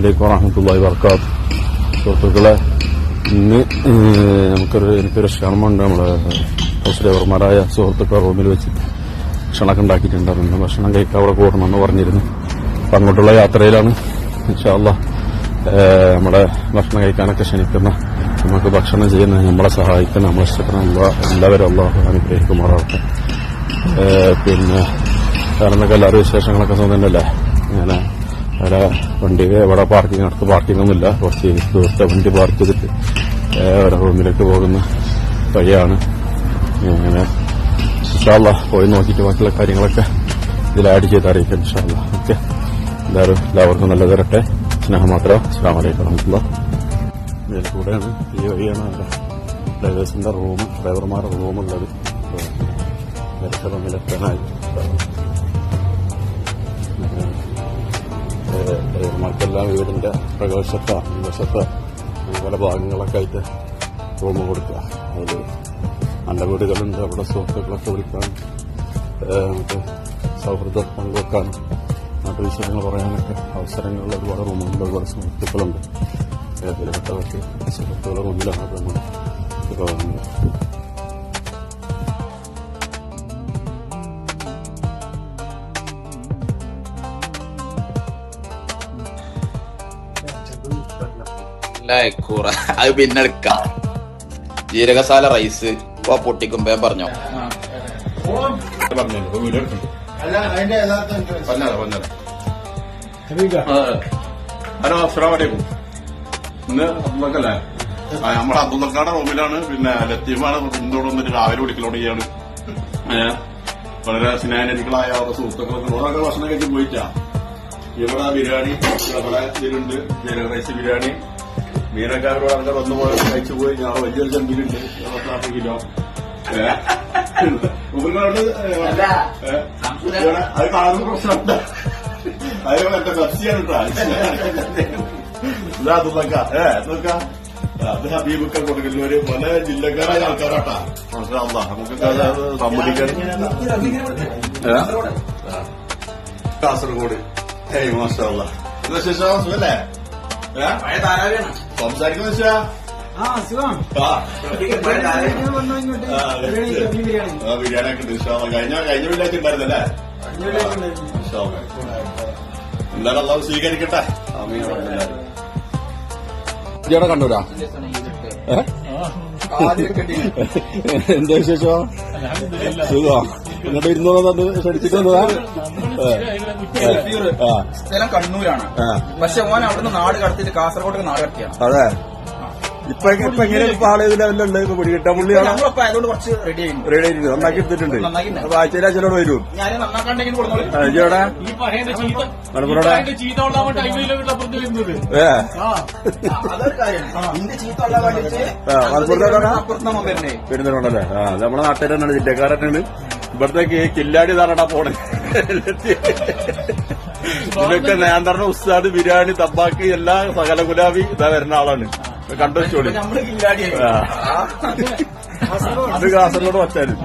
അലൈക്കും വറഹ്മത്തുള്ളാഹി വബറകാതുഹു. സുഹൃത്തുക്കളെ, ഇന്ന് എനിക്കൊരു ക്ഷണമുണ്ട്. നമ്മുടെ ഹൗസ് ഡ്രൈവർമാരായ സുഹൃത്തുക്കളെ റൂമിൽ വെച്ച് ഭക്ഷണമൊക്കെ ഉണ്ടാക്കിയിട്ടുണ്ടായിരുന്നു. ഭക്ഷണം കഴിക്കാൻ അവിടെ കൂടണമെന്ന് പറഞ്ഞിരുന്നു. അപ്പം അങ്ങോട്ടുള്ള യാത്രയിലാണ്. ഇൻഷാ അല്ലാഹ് നമ്മുടെ ഭക്ഷണം കഴിക്കാനൊക്കെ ക്ഷണിക്കുന്ന, നമുക്ക് ഭക്ഷണം ചെയ്യുന്ന, നമ്മളെ സഹായിക്കുന്ന, നമ്മളെ ഇഷ്ടപ്പെടുന്ന എല്ലാവരും അല്ലാഹു അനുഗ്രഹിക്കുമാറാവട്ടെ. പിന്നെ വേറെന്നൊക്കെ എല്ലാവരും വിശേഷങ്ങളൊക്കെ സ്വന്തമല്ലേ. ഇങ്ങനെ അവിടെ വണ്ടി ഇവിടെ അടുത്ത് പാർക്കിങ്ങൊന്നുമില്ല. കുറച്ച് ദൂരത്തെ വണ്ടി പാർക്ക് ചെയ്തിട്ട് ഓരോ റൂമിലേക്ക് പോകുന്ന വഴിയാണ്. ഇങ്ങനെ ഇൻഷാ അല്ലാഹ് പോയി നോക്കിയിട്ട് ബാക്കിയുള്ള കാര്യങ്ങളൊക്കെ ഇതിൽ ആഡ് ചെയ്ത് അറിയിക്കാം ഇൻഷാ അല്ലാഹ്. ഓക്കെ, എല്ലാവർക്കും നല്ല തരട്ടെ. സ്നേഹം മാത്രം. അസ്സലാമു അലൈക്കും വറഹ്മത്തുള്ളാഹി. ഇതിൽ കൂടെയാണ്, ഈ വഴിയാണ് ഡ്രൈവേഴ്സിന്റെ ഡ്രൈവർമാരുടെ റൂമുള്ളത്. റൂമിലെത്താനായി ഡ്രൈവർമാർക്കെല്ലാം വീടിന്റെ വശത്ത് പല ഭാഗങ്ങളൊക്കെ ആയിട്ട് റൂം കൊടുക്കുക. അതിൽ നല്ല വീടുകളുണ്ട്. അവിടെ സുഹൃത്തുക്കളൊക്കെ വിളിക്കാൻ, മറ്റേ സൗഹൃദം പങ്കുവെക്കാനും മറ്റു വിഷയങ്ങൾ പറയാനൊക്കെ അവസരങ്ങളുള്ള ഒരുപാട് റൂമുണ്ട്. ഒരുപാട് സുഹൃത്തുക്കളുണ്ട്. വിലപ്പെട്ടവർക്ക് സുഹൃത്തുക്കളുടെ റൂമിലാണ് നമ്മൾ പോകുന്നത്. അത് പിന്നെ എടുക്കാം. ജീരകസാല റൈസ് ഇപ്പൊ പൊട്ടിക്കുമ്പോ പറഞ്ഞോ. ഹലോ, അസ്സലാമു അലൈക്കും. ഇന്ന് അബ്ദുള്ളക്കല്ലേ? നമ്മുടെ അബ്ദുള്ളക്കാടെ റൂമിലാണ്. പിന്നെ ലത്തീഫാണ് ഇന്നോടൊന്നിട്ട് രാവിലെ വിളിക്കലോടെയാണ്. വളരെ സ്നേഹനിധികളായ സുഹൃത്തുക്കളൊക്കെ ഓരോക്കെ ഭക്ഷണം കഴിച്ച് പോയിട്ടാ. ഇവിടെ ബിരിയാണി ഇവിടെ ഇതിലുണ്ട്. ജീരക റൈസ് ബിരിയാണി. മീനൊക്കെ അവരോട് ആൾക്കാർ വന്നു പോയി കഴിച്ചു പോയി. ഞാൻ വലിയൊരു ചെമ്പീലുണ്ട് 24 കിലോ. അത് കാണുന്ന പ്രശ്നമുണ്ട്. അത് എന്റെ കപ്സിയാണ് കേട്ടോ. നോക്കാം. അത് ഹബീബൊക്കെ കൊടുക്കുന്നവര് പല ജില്ലക്കാരായ ആൾക്കാരാട്ടാ. മാഷാ അല്ലാഹ്, നമുക്കൊക്കെ സമ്മതിക്കാൻ. കാസർഗോഡ്. മാഷാ അല്ലാഹ്. എന്താ ശേഷം സുഖല്ലേ? സംസാരിക്കുന്ന വെച്ചാ ബിരിയാണി ഒക്കെ ഉണ്ട്. കഴിഞ്ഞ വെള്ളിയാഴ്ച ഉണ്ടായിരുന്നല്ലേ? എന്തായാലും അല്ലാഹു സ്വീകരിക്കട്ടെ. ഇവിടെ കണ്ടൂരാ? എന്താ വിശേഷം? സുഖം. എന്നിട്ട് ഇരുന്നൂറ് ക്ഷണിച്ചിട്ട് വന്നതാ? സ്ഥലം കണ്ണൂരാണ്. പക്ഷെ ഓൻ അവിടുന്ന് നാട് കടത്തിട്ട് കാസർഗോഡ് നാട് കടത്തിയാണ്. അതെ. ഇപ്പൊ എങ്ങനെ ആള് ലെവലുണ്ട്? ഇപ്പൊ പിടികിട്ടാൻ പുള്ളിയാണ്. അതുകൊണ്ട് കുറച്ച് റെഡി ആയിരുന്നു. നന്നാക്കി എടുത്തിട്ടുണ്ട്. അപ്പൊ ആഴ്ചയിൽ അച്ഛനോട് വരും. ഇവിടെ മലപ്പുറം പെരുന്തലുണ്ടല്ലേ? നമ്മളെ നാട്ടിൽ തന്നെയാണ്, ജില്ലക്കാരനാണ്. ഇവിടത്തേക്ക് കില്ലാടി താറടാ പോണേ. ഇതൊക്കെ നേന്ത്രണ ഉസ്താദ്, ബിരിയാണി, തമ്പാക്ക്, എല്ലാ സകല ഗുലാബി ഇതാ വരുന്ന ആളാണ്. കണ്ടുവച്ചോളി. ഇത് കാസർഗോഡ് വച്ചാലും